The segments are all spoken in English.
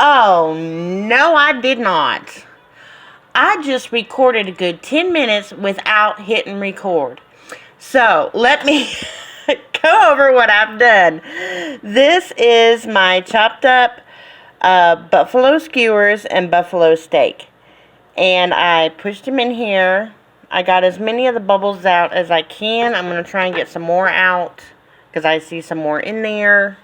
Oh, no, I did not. I just recorded a good 10 minutes without hitting record. So, let me go over what I've done. This is my chopped up buffalo skewers and buffalo steak. And I pushed them in here. I got as many of the bubbles out as I can. I'm going to try and get some more out because I see some more in there.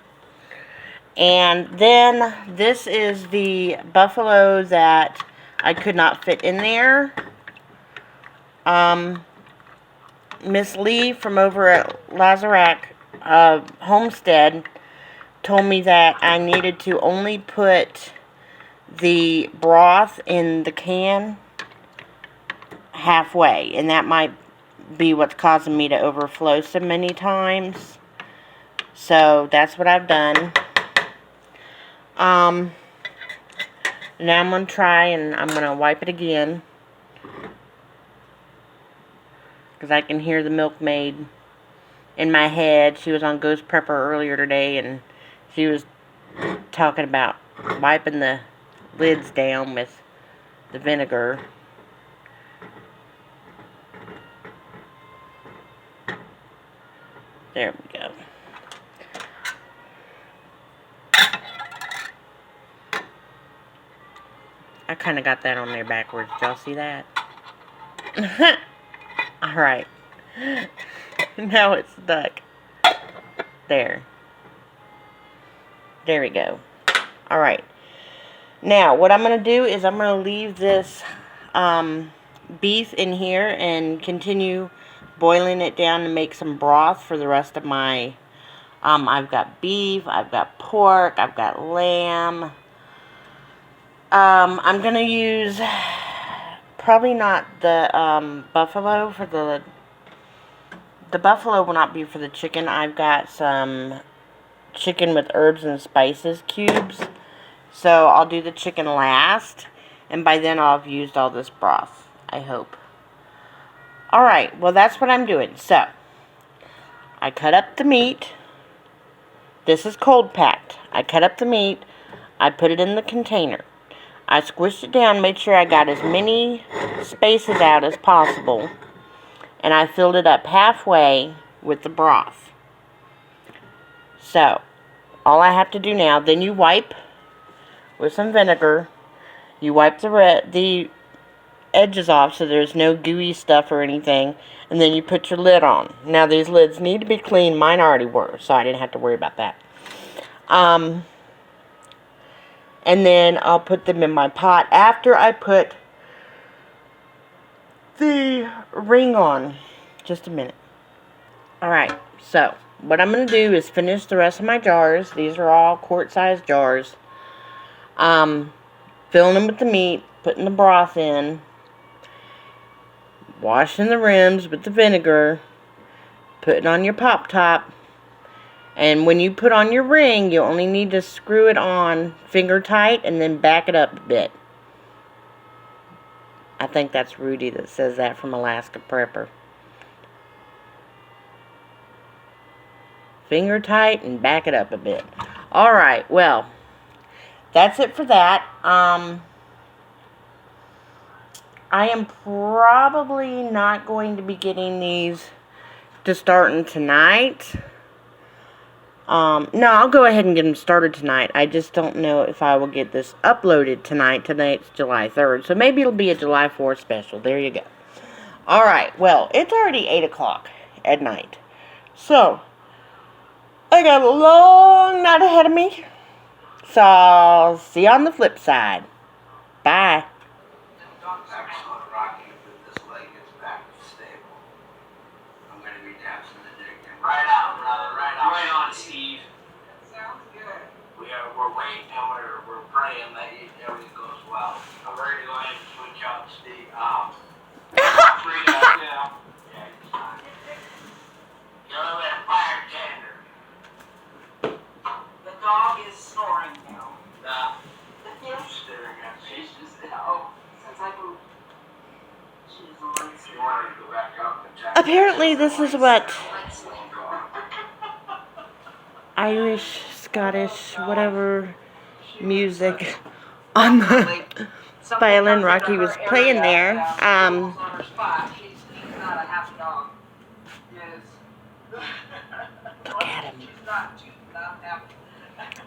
And then this is the buffalo that I could not fit in there. Miss Lee from over at Lazarac Homestead told me that I needed to only put the broth in the can halfway, and that might be what's causing me to overflow so many times. So that's what I've done. Now I'm going to try and I'm going to wipe it again. Because I can hear the milkmaid in my head. She was on Ghost Prepper earlier today and she was talking about wiping the lids down with the vinegar. There we go. I kind of got that on there backwards. Did y'all see that? Alright. Now it's stuck. There. There we go. Alright. Now, what I'm going to do is I'm going to leave this beef in here and continue boiling it down to make some broth for the rest of my... I've got beef, I've got pork, I've got lamb. I'm going to use probably not the buffalo for the buffalo will not be for the chicken. I've got some chicken with herbs and spices cubes. So I'll do the chicken last, and by then I'll have used all this broth, I hope. Alright, well that's what I'm doing. So, I cut up the meat. This is cold packed. I cut up the meat. I put it in the container. I squished it down, made sure I got as many spaces out as possible. And I filled it up halfway with the broth. So, all I have to do now, then you wipe with some vinegar. You wipe the edges off so there's no gooey stuff or anything. And then you put your lid on. Now, these lids need to be clean. Mine already were, so I didn't have to worry about that. And then I'll put them in my pot after I put the ring on. Just a minute. Alright, so what I'm going to do is finish the rest of my jars. These are all quart-sized jars. Filling them with the meat, putting the broth in, washing the rims with the vinegar, putting on your pop top. And when you put on your ring, you only need to screw it on finger tight and then back it up a bit. I think that's Rudy that says that from Alaska Prepper. Finger tight and back it up a bit. Alright, well, that's it for that. I am probably not going to be getting these to starting tonight. No, I'll go ahead and get them started tonight. I just don't know if I will get this uploaded tonight. Tonight's July 3rd, so maybe it'll be a July 4th special. There you go. Alright, well, it's already 8 o'clock at night. So, I got a long night ahead of me. So, I'll see you on the flip side. Bye. Excellent, Rocky. This leg gets back stable. I'm going to be dancing the dick. Right on, brother. Right on. Right on, Steve. Sounds good. We're waiting and we're praying that everything goes well. I'm ready to go ahead and switch out Steve. Free to yeah. Yeah, it's time. You're a little fire tender. The dog is snoring now. I'm staring at She's me. just, oh, since I moved, she's a If you wanted to go back up and check. Apparently, this is what light sleep. Irish, Scottish, whatever music on the violin Rocky was playing there. On her spot. She's not a happy dog. Yes. Look at him. She's not happy.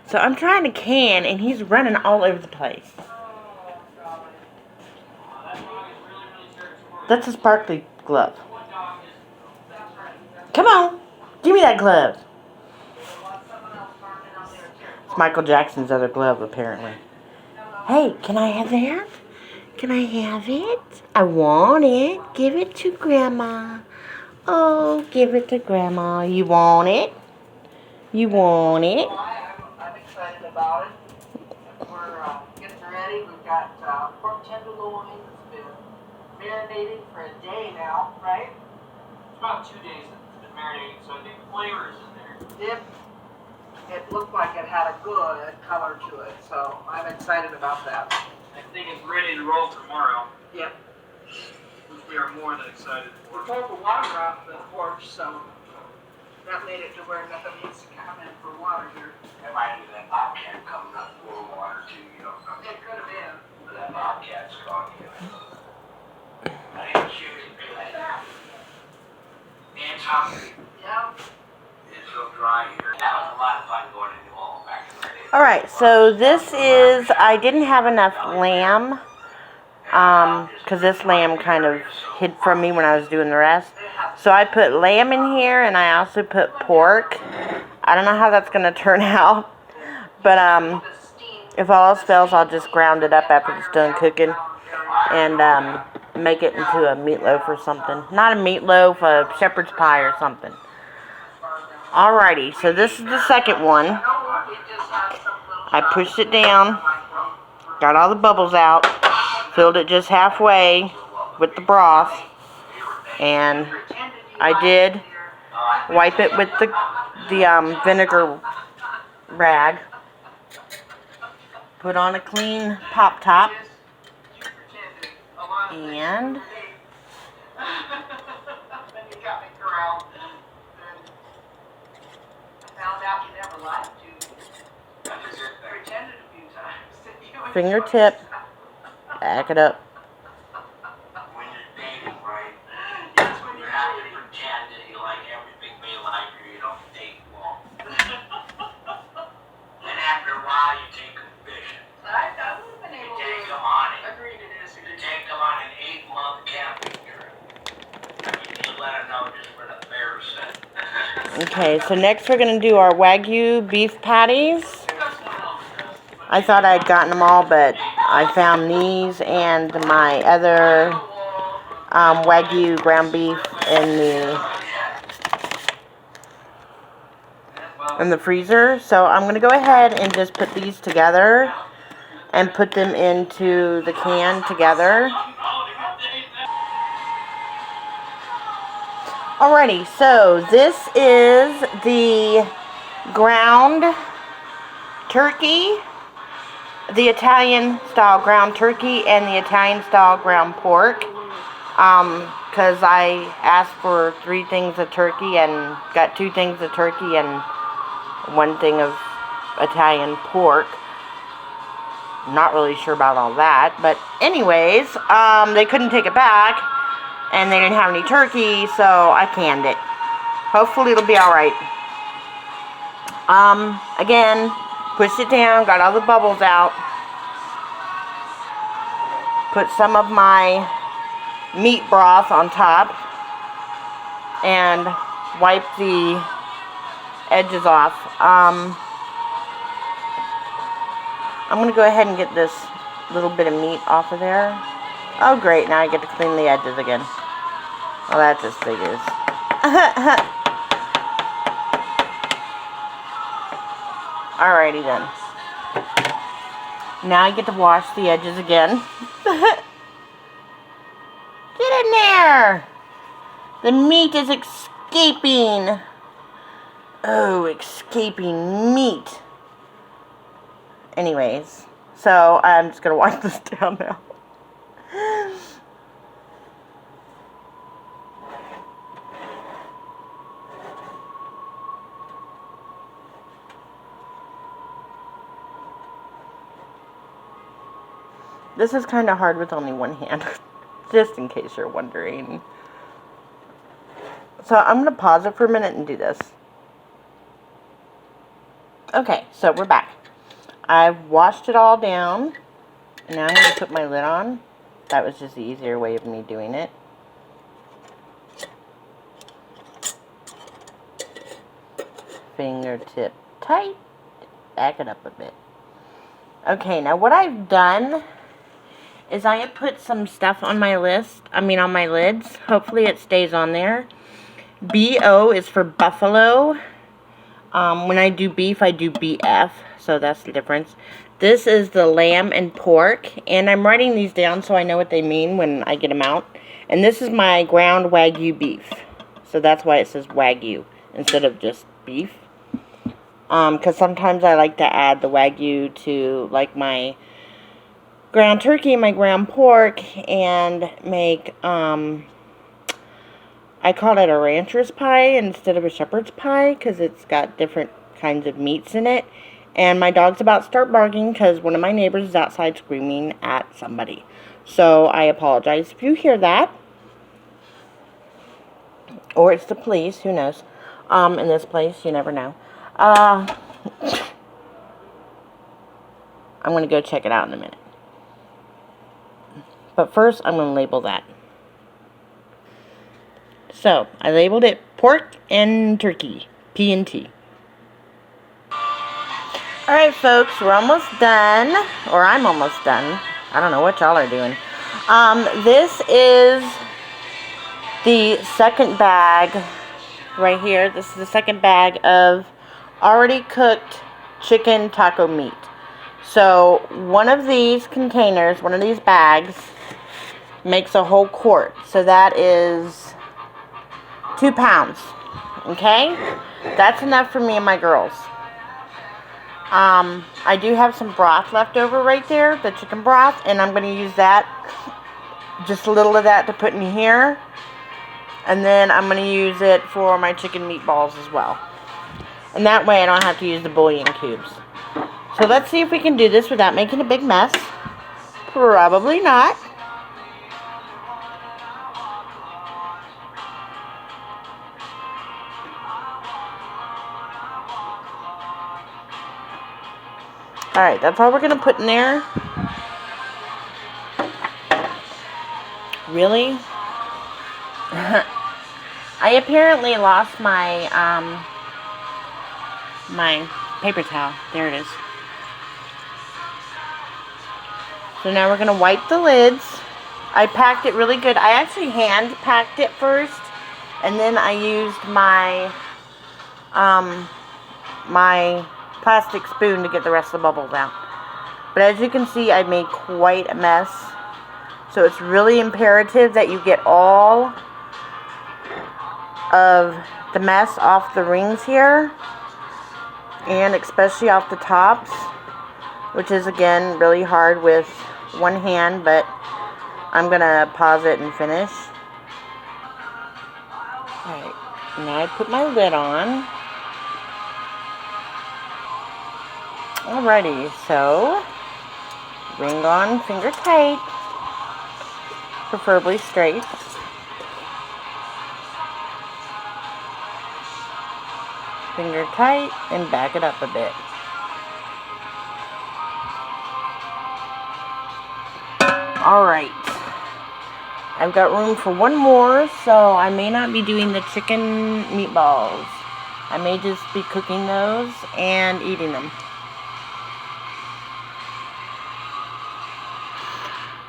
So I'm trying to can, and he's running all over the place. Oh, golly. That dog is really, really territorial. That's a sparkly glove. One dog is That's right. Come on, give me that glove. Someone else barking out there too. It's Michael Jackson's other glove, apparently. Hey, can I have that? Can I have it? I want it. Give it to Grandma. Oh, give it to Grandma. You want it? You want it? I'm excited about it. We're getting ready. We've got pork tenderloin that's been marinating for a day now, right? It's about 2 days that it's been marinating, so I think the flavor is in there. It looked like it had a good color to it, so I'm excited about that. I think it's ready to roll tomorrow, Yep. which we are more than excited We for. pulled the water off the porch, so that made it to where nothing needs to come in for water here. That might be that bobcat coming up for water too, you know, It could have been. but that bobcat's gone. I ain't shooting for that. It's hungry. Yeah. It's so dry here. That was a lot of fun going into all back in the day. Alright, so this is, I didn't have enough lamb, because this lamb kind of hid from me when I was doing the rest. So I put lamb in here, and I also put pork. I don't know how that's going to turn out, but if all else fails, I'll just ground it up after it's done cooking, and make it into a meatloaf or something. Not a meatloaf, a shepherd's pie or something. Alrighty, so this is the second one. I pushed it down, got all the bubbles out, filled it just halfway with the broth, and I did wipe it with the vinegar rag, put on a clean pop top, and Then you got me corralled. I found out you never lied to. I just pretended a few times that you enjoyed fingertip, yourself. back it up. When you're dating, right? Yes, when You you're have to dating. pretend that you like everything they like or you don't date long. And after a while, you take them fishing. I would've been You able take to them on it. agree to You disagree. take them on an 8-month camping trip. You let them know just where the bears sit. Okay, so next we're going to do our Wagyu beef patties. I thought I'd gotten them all, but I found these and my other Wagyu ground beef in the freezer. So I'm going to go ahead and just put these together and put them into the can together. Alrighty, so this is the ground turkey, the Italian style ground turkey, and the Italian style ground pork. Because I asked for 3 things of turkey and got 2 things of turkey and 1 thing of Italian pork. Not really sure about all that, but anyways, they couldn't take it back. And they didn't have any turkey, so I canned it. Hopefully it'll be alright. Again, pushed it down, got all the bubbles out. Put some of my meat broth on top. And wipe the edges off. I'm going to go ahead and get this little bit of meat off of there. Oh great, now I get to clean the edges again. Well, that just figures. Alrighty then. Now I get to wash the edges again. Get in there! The meat is escaping. Oh, escaping meat. Anyways, so I'm just going to wash this down now. This is kind of hard with only one hand, just in case you're wondering. So I'm going to pause it for a minute and do this. Okay, so we're back. I've washed it all down. And now I'm going to put my lid on. That was just the easier way of me doing it. Fingertip tight. Back it up a bit. Okay, now what I've done is I have put some stuff on my on my lids. Hopefully it stays on there. BO is for buffalo. When I do beef, I do BF, so that's the difference. This is the lamb and pork, and I'm writing these down so I know what they mean when I get them out. And this is my ground Wagyu beef, so that's why it says Wagyu instead of just beef. Because sometimes I like to add the Wagyu to, like, my ground turkey and my ground pork, and make, I call it a rancher's pie instead of a shepherd's pie, because it's got different kinds of meats in it. And my dog's about to start barking, because one of my neighbors is outside screaming at somebody. So, I apologize if you hear that. Or it's the police, who knows. In this place, you never know. I'm going to go check it out in a minute. But first, I'm going to label that. So, I labeled it pork and turkey. P&T. Alright, folks, we're almost done. Or I'm almost done. I don't know what y'all are doing. This is the second bag right here. This is the second bag of already cooked chicken taco meat. So, one of these containers, one of these bags, makes a whole quart. So, that is 2 pounds. Okay? That's enough for me and my girls. I do have some broth left over right there, the chicken broth, and I'm going to use that, just a little of that to put in here. And then I'm going to use it for my chicken meatballs as well. And that way I don't have to use the bouillon cubes. So let's see if we can do this without making a big mess. Probably not. Alright, that's all we're going to put in there. Really? I apparently lost my, my paper towel. There it is. So now we're going to wipe the lids. I packed it really good. I actually hand packed it first. And then I used my, my plastic spoon to get the rest of the bubbles out. But as you can see, I made quite a mess. So it's really imperative that you get all of the mess off the rings here, and especially off the tops, which is again really hard with one hand, but I'm gonna pause it and finish. Alright, now I put my lid on. Alrighty, so ring on, finger tight, preferably straight. Finger tight and back it up a bit. Alright, I've got room for one more, so I may not be doing the chicken meatballs. I may just be cooking those and eating them.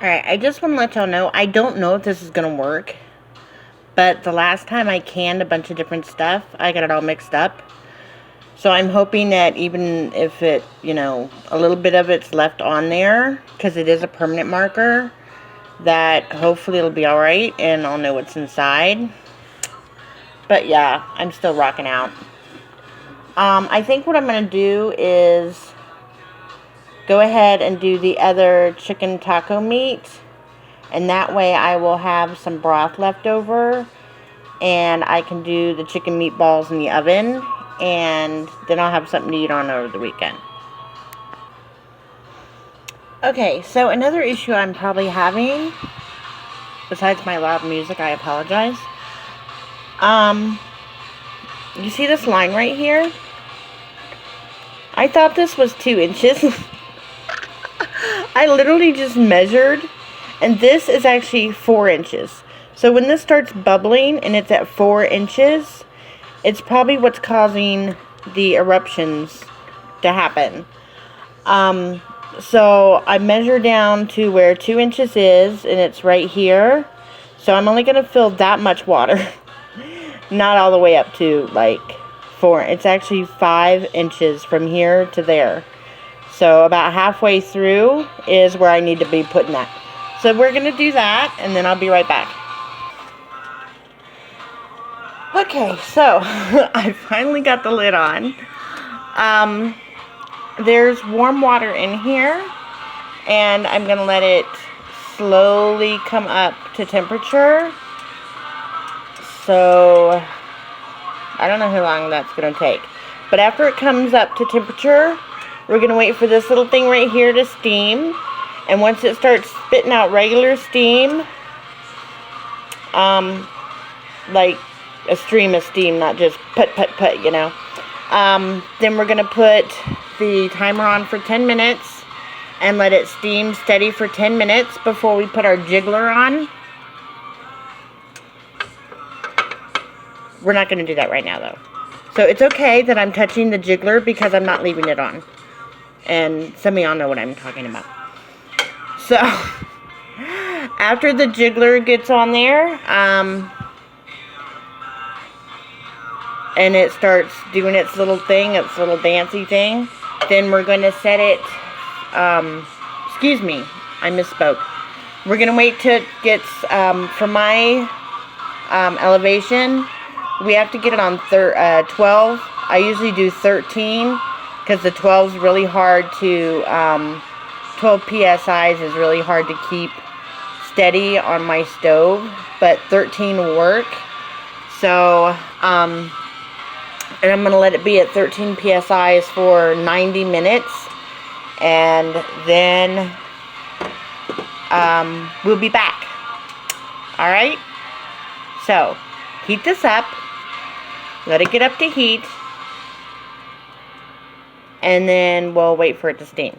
Alright, I just want to let y'all know, I don't know if this is going to work, but the last time I canned a bunch of different stuff, I got it all mixed up. So I'm hoping that even if it, you know, a little bit of it's left on there, because it is a permanent marker, that hopefully it'll be alright and I'll know what's inside. But yeah, I'm still rocking out. I think what I'm going to do is go ahead and do the other chicken taco meat, and that way I will have some broth left over, and I can do the chicken meatballs in the oven, and then I'll have something to eat on over the weekend. Okay, so another issue I'm probably having, besides my loud music, I apologize. You see this line right here? I thought this was 2 inches. I literally just measured, and this is actually 4 inches. So when this starts bubbling and it's at 4 inches, it's probably what's causing the eruptions to happen. So I measured down to where 2 inches is, and it's right here. So I'm only going to fill that much water. Not all the way up to like 4. It's actually 5 inches from here to there. So about halfway through is where I need to be putting that. So we're going to do that, and then I'll be right back. Okay, so I finally got the lid on. There's warm water in here, and I'm going to let it slowly come up to temperature. So I don't know how long that's going to take. But after it comes up to temperature, we're going to wait for this little thing right here to steam. And once it starts spitting out regular steam, like a stream of steam, not just put, you know. Then we're going to put the timer on for 10 minutes and let it steam steady for 10 minutes before we put our jiggler on. We're not going to do that right now, though. So it's okay that I'm touching the jiggler because I'm not leaving it on. And some of y'all know what I'm talking about. So, after the jiggler gets on there, and it starts doing its little thing, its little dancey thing, then we're going to set it, excuse me, I misspoke. We're going to wait till it gets, from my elevation, we have to get it on 12. I usually do 13 because the 12 is really hard to, 12 psi's is really hard to keep steady on my stove, but 13 will work. So, and I'm going to let it be at 13 psi's for 90 minutes, and then we'll be back. Alright? So, heat this up, let it get up to heat, and then we'll wait for it to steam.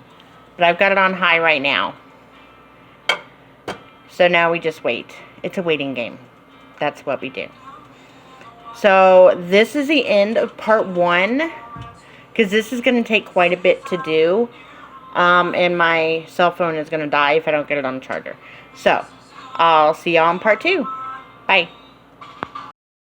But I've got it on high right now. So now we just wait. It's a waiting game. That's what we do. So this is the end of part 1, because this is going to take quite a bit to do, and my cell phone is going to die if I don't get it on the charger. So I'll see y'all in part 2. Bye.